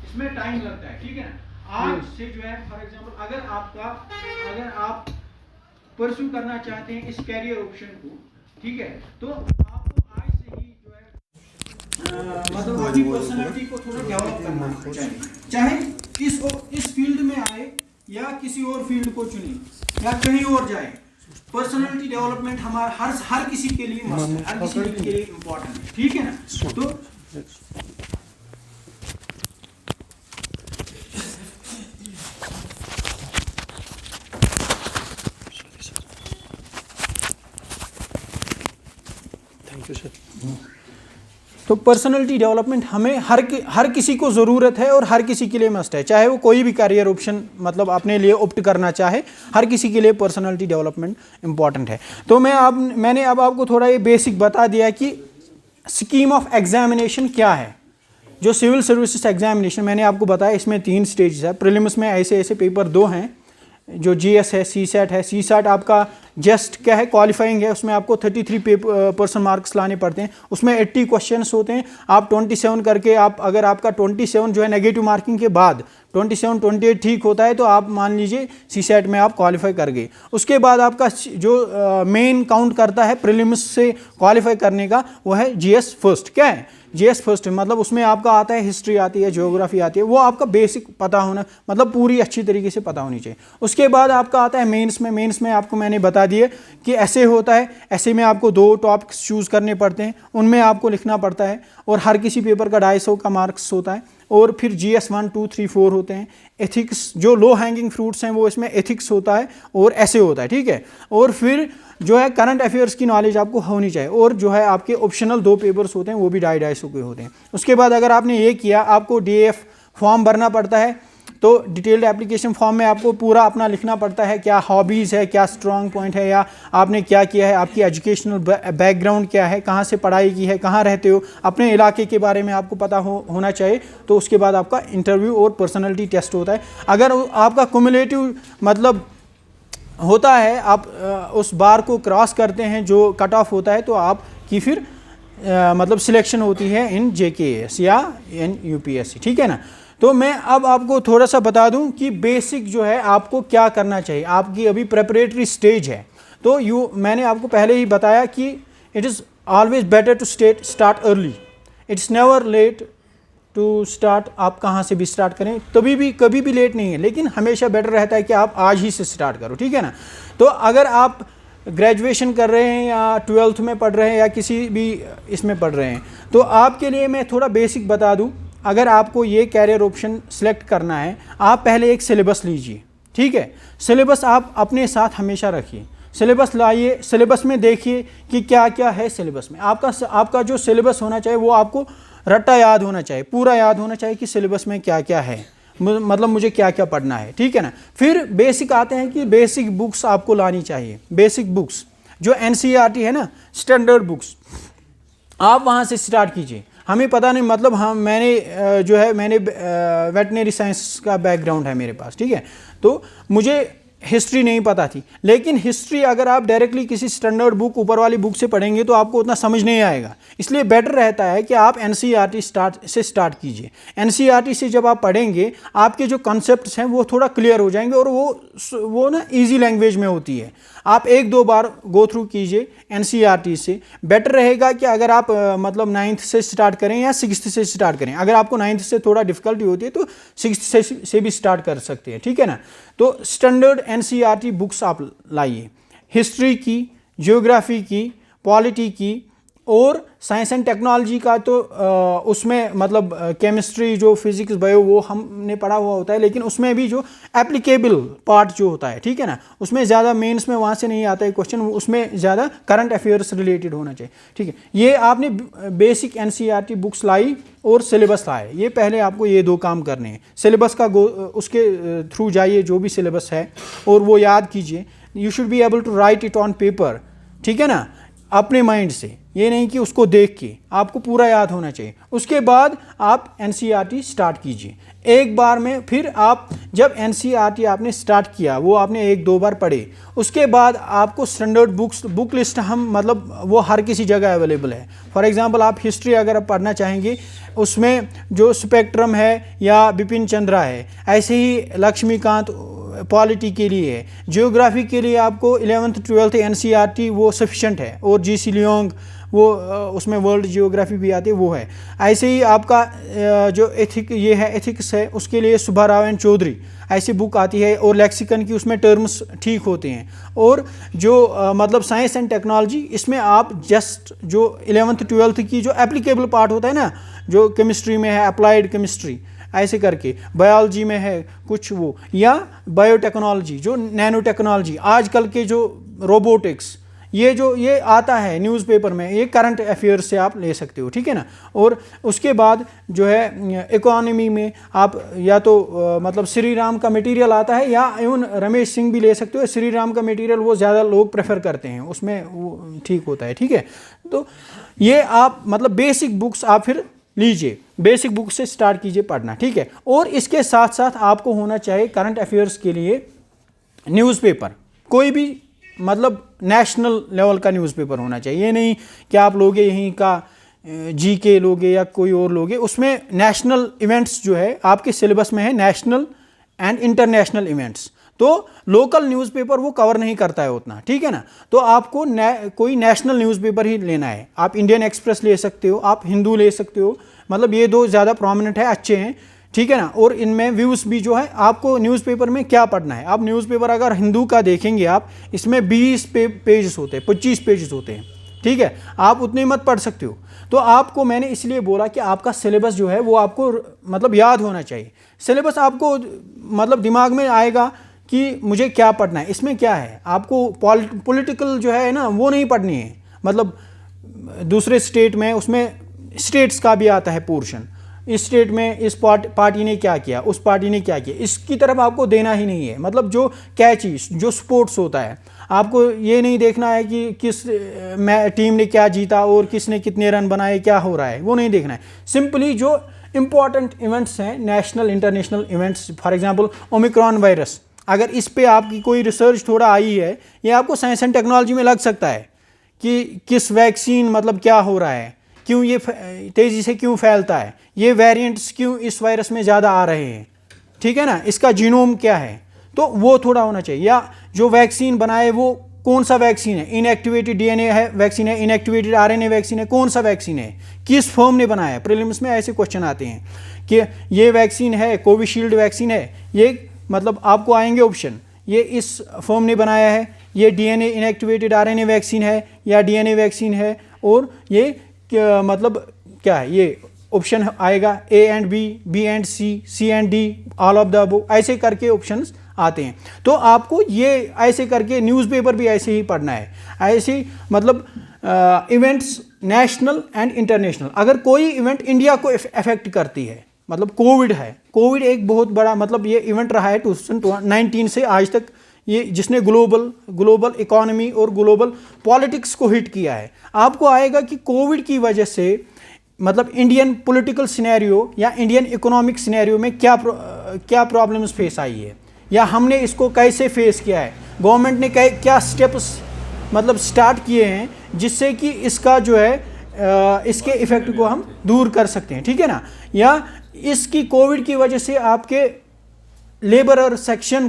इसमें टाइम लगता है, ठीक है ना। आज से जो है फॉर एग्जांपल अगर आप परस्यू करना चाहते हैं इस कैरियर ऑप्शन को, ठीक है, तो आपको आज से ही जो है मतलब अपनी पर्सनालिटी को थोड़ा डेवलप करना चाहिए, चाहे इस फील्ड में आए या किसी और फील्ड को चुने या कहीं और जाए। पर्सनालिटी डेवलपमेंट हमारा हर किसी के लिए मस्ट है, हर किसी के लिए इम्पोर्टेंट है, ठीक है ना। तो तो पर्सनालिटी डेवलपमेंट हमें हर किसी को ज़रूरत है और हर किसी के लिए मस्ट है, चाहे वो कोई भी करियर ऑप्शन मतलब अपने लिए ऑप्ट करना चाहे, हर किसी के लिए पर्सनालिटी डेवलपमेंट इंपॉर्टेंट है। तो मैंने अब आपको थोड़ा ये बेसिक बता दिया कि स्कीम ऑफ एग्जामिनेशन क्या है। जो सिविल सर्विसेज एग्जामिनेशन मैंने आपको बताया, इसमें 3 स्टेज है। प्रीलिम्स में ऐसे पेपर 2 हैं, जो जीएस है, सीसैट है। सीसैट आपका जस्ट क्या है, क्वालिफाइंग है, उसमें आपको 33% मार्क्स लाने पड़ते हैं। उसमें 80 क्वेश्चंस होते हैं। आप 27 करके अगर आपका 27 जो है नेगेटिव मार्किंग के बाद 27, 28 ठीक होता है तो आप मान लीजिए सीसैट में आप क्वालिफाई कर गए। उसके बाद आपका जो मेन काउंट करता है प्रीलिम्स से क्वालिफाई करने का, वो है जीएस फर्स्ट। क्या है जीएस फर्स्ट? मतलब उसमें आपका आता है हिस्ट्री आती है, ज्योग्राफी आती है, वो आपका बेसिक पता होना, मतलब पूरी अच्छी तरीके से पता होनी चाहिए। उसके बाद आपका आता है मेंस में आपको मैंने बता दिया कि ऐसे होता है। ऐसे में आपको 2 टॉपिक्स चूज़ करने पड़ते हैं, उनमें आपको लिखना पड़ता है और हर किसी पेपर का 250 का मार्क्स होता है। और फिर जीएस 1, 2, 3, 4 होते हैं। एथिक्स, जो लो हैंगिंग फ्रूट्स हैं वो इसमें एथिक्स होता है और ऐसे होता है, ठीक है। और फिर जो है करंट अफेयर्स की नॉलेज आपको होनी चाहिए। और जो है आपके ऑप्शनल 2 पेपर्स होते हैं, वो भी 250 के होते हैं। उसके बाद अगर आपने ये किया, आपको डीएफ फॉर्म भरना पड़ता है। तो डिटेल्ड एप्लीकेशन फॉर्म में आपको पूरा अपना लिखना पड़ता है, क्या हॉबीज़ है, क्या स्ट्रॉन्ग पॉइंट है, या आपने क्या किया है, आपकी एजुकेशनल बैकग्राउंड क्या है, कहाँ से पढ़ाई की है, कहाँ रहते हो, अपने इलाके के बारे में आपको पता होना चाहिए। तो उसके बाद आपका इंटरव्यू और पर्सनैलिटी टेस्ट होता है। अगर आपका कुमुलेटिव मतलब होता है, आप उस बार को क्रॉस करते हैं जो कट ऑफ होता है, तो आपकी फिर मतलब सिलेक्शन होती है इन जेकेएस या इन यूपीएससी, ठीक है ना। तो मैं अब आपको थोड़ा सा बता दूं कि बेसिक जो है आपको क्या करना चाहिए। आपकी अभी प्रेपरेटरी स्टेज है, तो मैंने आपको पहले ही बताया कि it is always better to start early, it's never late to start. आप कहाँ से भी स्टार्ट करें, कभी भी लेट नहीं है, लेकिन हमेशा बेटर रहता है कि आप आज ही से स्टार्ट करो, ठीक है ना। तो अगर आप ग्रेजुएशन कर रहे हैं या 12th में पढ़ रहे हैं या किसी भी इसमें पढ़ रहे हैं, तो आपके लिए मैं थोड़ा बेसिक बता दूं। अगर आपको ये कैरियर ऑप्शन सेलेक्ट करना है, आप पहले एक सिलेबस लीजिए, ठीक है। सिलेबस आप अपने साथ हमेशा रखिए, सिलेबस लाइए, सिलेबस में देखिए कि क्या क्या है सिलेबस में। आपका जो सिलेबस होना चाहिए वो आपको रट्टा याद होना चाहिए, पूरा याद होना चाहिए कि सिलेबस में क्या क्या है, मतलब मुझे क्या क्या पढ़ना है, ठीक है ना। फिर बेसिक आते हैं कि बेसिक बुक्स आपको लानी चाहिए। बेसिक बुक्स जो एनसीईआरटी है ना, स्टैंडर्ड बुक्स, आप वहाँ से स्टार्ट कीजिए। हमें पता नहीं, मतलब मैंने वेटनरी साइंस का बैकग्राउंड है मेरे पास, ठीक है। तो मुझे हिस्ट्री नहीं पता थी, लेकिन हिस्ट्री अगर आप डायरेक्टली किसी स्टैंडर्ड बुक, ऊपर वाली बुक से पढ़ेंगे तो आपको उतना समझ नहीं आएगा। इसलिए बेटर रहता है कि आप एनसीईआरटी से स्टार्ट कीजिए। एनसीईआरटी से जब आप पढ़ेंगे, आपके जो कॉन्सेप्ट्स हैं वो थोड़ा क्लियर हो जाएंगे, और वो ना ईजी लैंग्वेज में होती है। आप 1-2 बार गो थ्रू कीजिए एनसीईआरटी से। बेटर रहेगा कि अगर आप मतलब 9th से स्टार्ट करें या 6th से स्टार्ट करें। अगर आपको 9th से थोड़ा डिफिकल्टी होती है तो 6th से भी स्टार्ट कर सकते हैं, ठीक है ना। तो स्टैंडर्ड एनसीईआरटी बुक्स आप लाइए, हिस्ट्री की, ज्योग्राफी की, पॉलिटी की, और साइंस एंड टेक्नोलॉजी का तो उसमें मतलब केमिस्ट्री, जो फिजिक्स, बायो, वो हमने पढ़ा हुआ होता है, लेकिन उसमें भी जो एप्लीकेबल पार्ट जो होता है, ठीक है ना, उसमें ज़्यादा मेंस में वहाँ से नहीं आता है क्वेश्चन, उसमें ज़्यादा करंट अफेयर्स रिलेटेड होना चाहिए, ठीक है। ये आपने बेसिक एनसीईआरटी बुक्स लाई और सिलेबस लाए, ये पहले आपको ये 2 काम करने हैं। सिलेबस का उसके थ्रू जाइए, जो भी सिलेबस है, और वो याद कीजिए। You should be able to write it on paper, ठीक है ना। अपने माइंड से, ये नहीं कि उसको देख के, आपको पूरा याद होना चाहिए। उसके बाद आप एनसीईआरटी स्टार्ट कीजिए एक बार में। फिर आप जब एनसीईआरटी आपने स्टार्ट किया, वो आपने 1-2 बार पढ़े, उसके बाद आपको स्टैंडर्ड बुक लिस्ट हम मतलब वो हर किसी जगह अवेलेबल है। फॉर एग्जांपल आप हिस्ट्री अगर आप पढ़ना चाहेंगे, उसमें जो स्पेक्ट्रम है या बिपिन चंद्रा है, ऐसे ही लक्ष्मीकांत पॉलिटी के लिए है। जियोग्राफी के लिए आपको 11th 12th एनसीईआरटी वो सफिशेंट है, और जीसी लियोंग वो उसमें वर्ल्ड जियोग्राफी भी आती है, वो है। ऐसे ही आपका जो एथिक्स है, उसके लिए सुब्बा राव एंड चौधरी ऐसी बुक आती है, और लेक्सिकन की उसमें टर्म्स ठीक होते हैं। और जो मतलब साइंस एंड टेक्नोलॉजी, इसमें आप जस्ट जो 11th 12th की जो एप्लीकेबल पार्ट होता है ना, जो केमिस्ट्री में है अप्लाइड केमिस्ट्री ऐसे करके, बायोलॉजी में है कुछ वो, या बायोटेक्नोलॉजी जो नैनो टेक्नोलॉजी, आजकल के जो रोबोटिक्स, ये आता है न्यूज़पेपर में, ये करंट अफेयर्स से आप ले सकते हो, ठीक है ना। और उसके बाद जो है इकोनॉमी में आप या तो मतलब श्री राम का मटेरियल आता है, या इवन रमेश सिंह भी ले सकते हो। श्री राम का मटेरियल वो ज़्यादा लोग प्रेफर करते हैं, उसमें वो ठीक होता है, ठीक है। तो ये आप मतलब बेसिक बुक्स आप फिर लीजिए, बेसिक बुक से स्टार्ट कीजिए पढ़ना, ठीक है। और इसके साथ साथ आपको होना चाहिए करंट अफेयर्स के लिए न्यूज़पेपर, कोई भी मतलब नेशनल लेवल का न्यूज़पेपर होना चाहिए। ये नहीं कि आप लोगे यहीं का जीके लोगे या कोई और लोगे, उसमें नेशनल इवेंट्स जो है आपके सिलेबस में है, नेशनल एंड इंटरनेशनल इवेंट्स। तो लोकल न्यूज़पेपर वो कवर नहीं करता है उतना, ठीक है ना। तो आपको कोई नेशनल न्यूज़पेपर ही लेना है। आप इंडियन एक्सप्रेस ले सकते हो, आप हिंदू ले सकते हो, मतलब ये 2 ज़्यादा प्रोमिनेंट है, अच्छे हैं, ठीक है ना। और इनमें व्यूज़ भी जो है, आपको न्यूज़पेपर में क्या पढ़ना है। आप न्यूज़पेपर अगर हिंदू का देखेंगे आप, इसमें 20 पेजेस होते हैं, 25 पेजेस होते हैं, ठीक है। आप उतने मत पढ़ सकते हो। तो आपको मैंने इसलिए बोला कि आपका सिलेबस जो है वो आपको मतलब याद होना चाहिए। सिलेबस आपको मतलब दिमाग में आएगा कि मुझे क्या पढ़ना है, इसमें क्या है। आपको पॉलिटिकल जो है ना वो नहीं पढ़नी है, मतलब दूसरे स्टेट में, उसमें स्टेट्स का भी आता है पोर्शन, इस स्टेट में इस पार्टी ने क्या किया, उस पार्टी ने क्या किया, इसकी तरफ आपको देना ही नहीं है। मतलब जो कैची जो स्पोर्ट्स होता है, आपको ये नहीं देखना है कि किस टीम ने क्या जीता और किसने कितने रन बनाए, क्या हो रहा है, वो नहीं देखना है। सिंपली जो इंपॉर्टेंट इवेंट्स हैं, national international events, for example Omicron virus, अगर इस पे आपकी कोई रिसर्च थोड़ा आई है, ये आपको साइंस एंड टेक्नोलॉजी में लग सकता है कि किस वैक्सीन मतलब क्या हो रहा है, क्यों ये तेज़ी से क्यों फैलता है, ये वेरिएंट्स क्यों इस वायरस में ज़्यादा आ रहे हैं, ठीक है ना, इसका जीनोम क्या है, तो वो थोड़ा होना चाहिए। या जो वैक्सीन बनाए वो कौन सा वैक्सीन है, इनएक्टिवेटेड डीएनए है वैक्सीन है, इनएक्टिवेटेड आरएनए वैक्सीन है, कौन सा वैक्सीन है, किस फर्म ने बनाया है। प्रीलिम्स में ऐसे क्वेश्चन आते हैं कि ये वैक्सीन है, कोविशील्ड वैक्सीन है, ये मतलब आपको आएंगे ऑप्शन, ये इस फर्म ने बनाया है, ये डीएनए इनएक्टिवेटेड आरएनए वैक्सीन है या डीएनए वैक्सीन है, और ये मतलब क्या है, ये ऑप्शन आएगा A and B, B and C, C and D, all of the above, ऐसे करके ऑप्शंस आते हैं। तो आपको ये ऐसे करके न्यूज़पेपर भी ऐसे ही पढ़ना है, ऐसे मतलब इवेंट्स नेशनल एंड इंटरनेशनल। अगर कोई इवेंट इंडिया को अफेक्ट करती है, मतलब कोविड है, कोविड एक बहुत बड़ा मतलब ये इवेंट रहा है 2019 से आज तक, ये जिसने ग्लोबल इकोनॉमी और ग्लोबल पॉलिटिक्स को हिट किया है। आपको आएगा कि कोविड की वजह से मतलब इंडियन पॉलिटिकल सिनेरियो या इंडियन इकोनॉमिक सिनेरियो में क्या प्रॉब्लम्स फेस आई है, या हमने इसको कैसे फेस किया है, गवर्नमेंट ने क्या स्टेप्स मतलब स्टार्ट किए हैं जिससे कि इसका जो है इसके इफेक्ट को हम दूर कर सकते हैं, ठीक है ना। या इसकी कोविड की वजह से आपके लेबरर सेक्शन